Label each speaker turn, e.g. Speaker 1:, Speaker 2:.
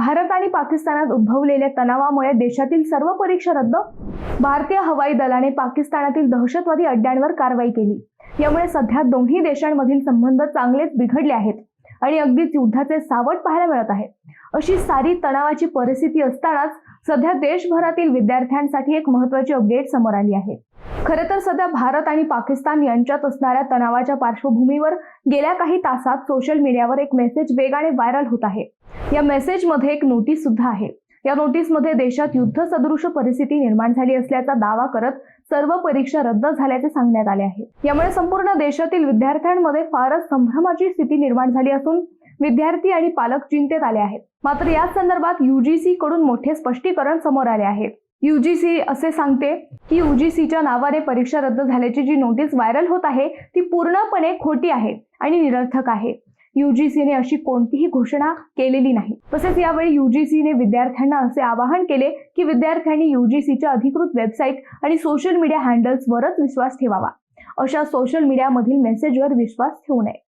Speaker 1: भारत आणि पाकिस्तानात उद्भवलेल्या तणावामुळे देशातील सर्व परीक्षा रद्द. भारतीय हवाई दलाने पाकिस्तानातील दहशतवादी अड्ड्यांवर कारवाई केली. यामुळे सध्या दोन्ही देशांमधील संबंध चांगलेच बिघडले आहेत आणि अगदीच युद्धाचे सावट पाहायला मिळत आहे. अशी सारी तणावाची परिस्थिती असतानाच सध्या देशभरातील विद्यार्थ्यांसाठी एक महत्त्वाची अपडेट समोर आली आहे. खरं तर सध्या भारत आणि पाकिस्तान यांच्यात असणाऱ्या तणावाच्या पार्श्वभूमीवर गेल्या काही तासात सोशल मीडियावर एक मेसेज वेगाने व्हायरल होत आहे. या मेसेजमध्ये एक नोटीस सुद्धा आहे. या नोटीसमध्ये देशात युद्ध सदृश परिस्थिती निर्माण झाली असल्याचा दावा करत सर्व परीक्षा रद्द झाल्याचे सांगण्यात आले आहे. यामुळे संपूर्ण देशातील विद्यार्थ्यांमध्ये फारच संभ्रमाची स्थिती निर्माण झाली असून विद्यार्थी आणि पालक चिंतेत आले आहेत. मात्र या संदर्भात UGC कडून मोठे स्पष्टीकरण समोर आले आहे. UGC असे सांगते की UGCच्या नावाने परीक्षा रद्द झाल्याची जी नोटीस व्हायरल होत आहे ती पूर्णपणे खोटी आहे आणि निरर्थक आहे. UGCने अशी कोणतीही घोषणा केलेली नाही. तसेच यावेळी UGCने विद्यार्थ्यांना असे आवाहन केले की विद्यार्थ्यांनी UGCच्या अधिकृत वेबसाईट आणि सोशल मीडिया हँडल्सवरच विश्वास ठेवावा. अशा सोशल मीडियामधील मेसेजवर विश्वास ठेवू नये.